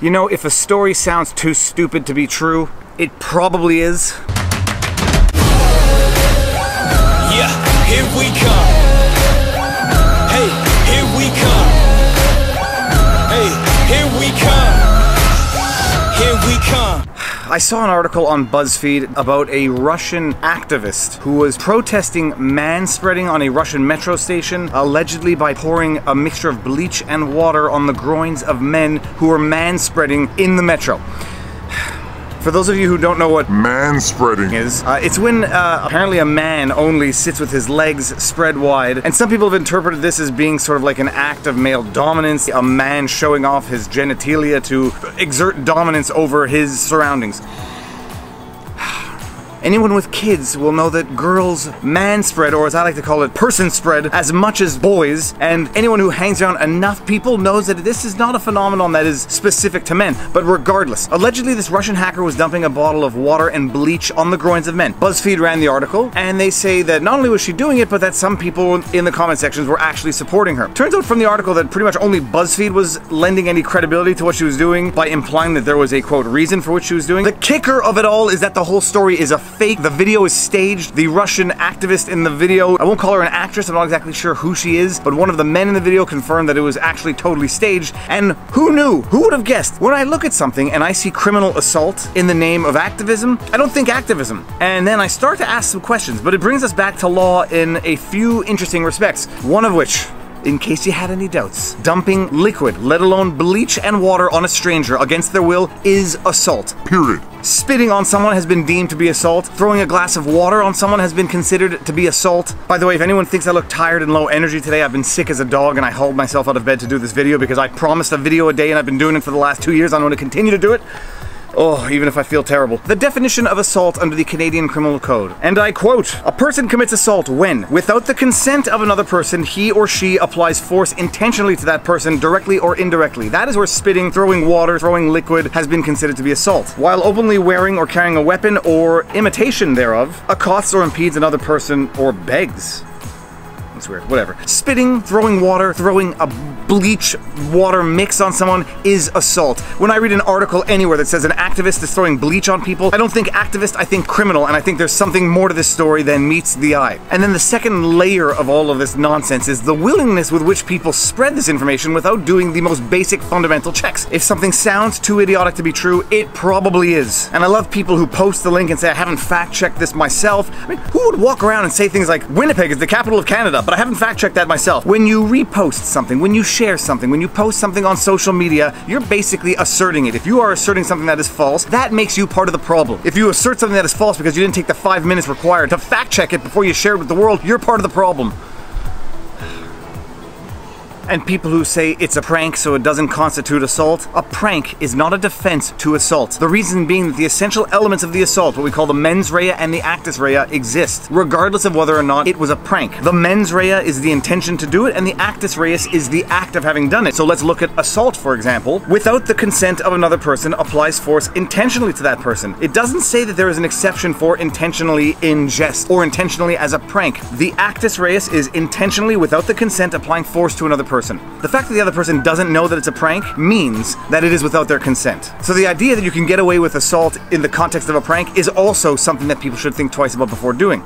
You know, if a story sounds too stupid to be true, it probably is. Yeah, here we come. Hey, here we come. Hey, here we come. Here we come. I saw an article on BuzzFeed about a Russian activist who was protesting manspreading on a Russian metro station, allegedly by pouring a mixture of bleach and water on the groins of men who were manspreading in the metro. For those of you who don't know what manspreading is, it's when apparently a man only sits with his legs spread wide, and some people have interpreted this as being sort of like an act of male dominance, a man showing off his genitalia to exert dominance over his surroundings. Anyone with kids will know that girls manspread, or as I like to call it, person spread, as much as boys, and anyone who hangs around enough people knows that this is not a phenomenon that is specific to men. But regardless, allegedly this Russian hacker was dumping a bottle of water and bleach on the groins of men. BuzzFeed ran the article, and they say that not only was she doing it, but that some people in the comment sections were actually supporting her. Turns out from the article that pretty much only BuzzFeed was lending any credibility to what she was doing by implying that there was a, quote, reason for what she was doing. The kicker of it all is that the whole story is a fake. The video is staged. The Russian activist in the video, I won't call her an actress, I'm not exactly sure who she is, but one of the men in the video confirmed that it was actually totally staged, and who knew? Who would have guessed? When I look at something and I see criminal assault in the name of activism, I don't think activism. And then I start to ask some questions, but it brings us back to law in a few interesting respects, one of which, in case you had any doubts, dumping liquid, let alone bleach and water on a stranger against their will is assault. Period. Spitting on someone has been deemed to be assault. Throwing a glass of water on someone has been considered to be assault. By the way, if anyone thinks I look tired and low energy today, I've been sick as a dog and I hauled myself out of bed to do this video because I promised a video a day and I've been doing it for the last 2 years. I'm going to continue to do it. Oh, even if I feel terrible. The definition of assault under the Canadian Criminal Code. And I quote, "A person commits assault when, without the consent of another person, he or she applies force intentionally to that person, directly or indirectly." That is where spitting, throwing water, throwing liquid has been considered to be assault. While openly wearing or carrying a weapon or imitation thereof accosts or impedes another person or begs. That's weird, whatever. Spitting, throwing water, throwing a bleach water mix on someone is assault. When I read an article anywhere that says an activist is throwing bleach on people, I don't think activist, I think criminal, and I think there's something more to this story than meets the eye. And then the second layer of all of this nonsense is the willingness with which people spread this information without doing the most basic fundamental checks. If something sounds too idiotic to be true, it probably is. And I love people who post the link and say, I haven't fact-checked this myself. I mean, who would walk around and say things like, Winnipeg is the capital of Canada, but I haven't fact-checked that myself? When you repost something, when you share something, when you post something on social media, you're basically asserting it. If you are asserting something that is false, that makes you part of the problem. If you assert something that is false because you didn't take the 5 minutes required to fact-check it before you share it with the world, you're part of the problem. And people who say it's a prank so it doesn't constitute assault, a prank is not a defense to assault. The reason being that the essential elements of the assault, what we call the mens rea and the actus rea, exist, regardless of whether or not it was a prank. The mens rea is the intention to do it, and the actus reus is the act of having done it. So let's look at assault, for example. Without the consent of another person applies force intentionally to that person. It doesn't say that there is an exception for intentionally in jest or intentionally as a prank. The actus reus is intentionally, without the consent, applying force to another person. The fact that the other person doesn't know that it's a prank means that it is without their consent. So the idea that you can get away with assault in the context of a prank is also something that people should think twice about before doing.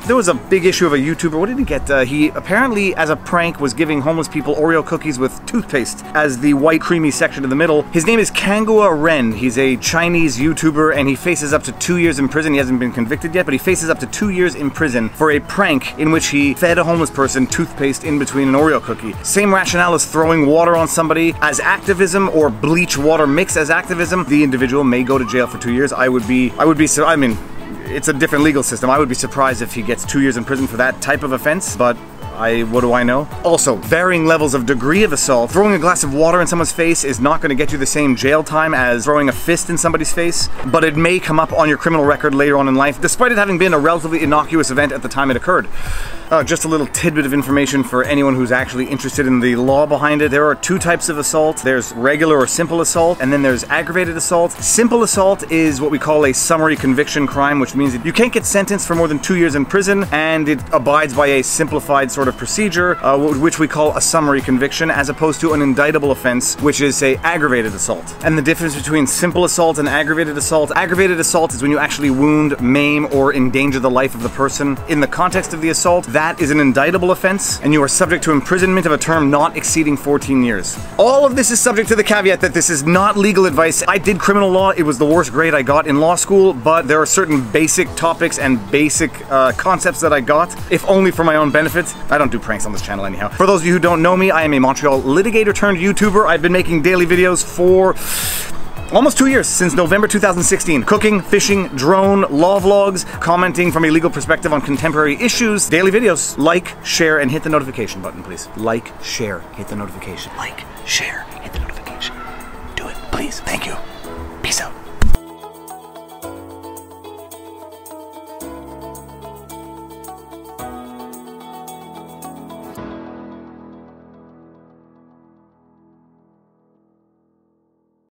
There was a big issue of a YouTuber. What did he get? He apparently, as a prank, was giving homeless people Oreo cookies with toothpaste as the white creamy section in the middle. His name is Kangua Ren. He's a Chinese YouTuber and he faces up to 2 years in prison. He hasn't been convicted yet, but he faces up to 2 years in prison for a prank in which he fed a homeless person toothpaste in between an Oreo cookie. Same rationale as throwing water on somebody as activism or bleach water mix as activism. The individual may go to jail for 2 years. I mean, it's a different legal system. I would be surprised if he gets 2 years in prison for that type of offense, but what do I know? Also, varying levels of degree of assault. Throwing a glass of water in someone's face is not going to get you the same jail time as throwing a fist in somebody's face, but it may come up on your criminal record later on in life, despite it having been a relatively innocuous event at the time it occurred. Just a little tidbit of information for anyone who's actually interested in the law behind it. There are 2 types of assault. There's regular or simple assault, and then there's aggravated assault. Simple assault is what we call a summary conviction crime, which means that you can't get sentenced for more than 2 years in prison, and it abides by a simplified sort sort of procedure, which we call a summary conviction, as opposed to an indictable offense, which is, say, aggravated assault. And the difference between simple assault and aggravated assault is when you actually wound, maim, or endanger the life of the person. In the context of the assault, that is an indictable offense, and you are subject to imprisonment of a term not exceeding 14 years. All of this is subject to the caveat that this is not legal advice. I did criminal law. It was the worst grade I got in law school, but there are certain basic topics and basic concepts that I got, if only for my own benefit. I don't do pranks on this channel anyhow. For those of you who don't know me, I am a Montreal litigator turned YouTuber. I've been making daily videos for almost 2 years, since November 2016. Cooking, fishing, drone, law vlogs, commenting from a legal perspective on contemporary issues, daily videos. Like, share, and hit the notification button, please. Like, share, hit the notification. Like, share, hit the notification. Do it, please. Thank you.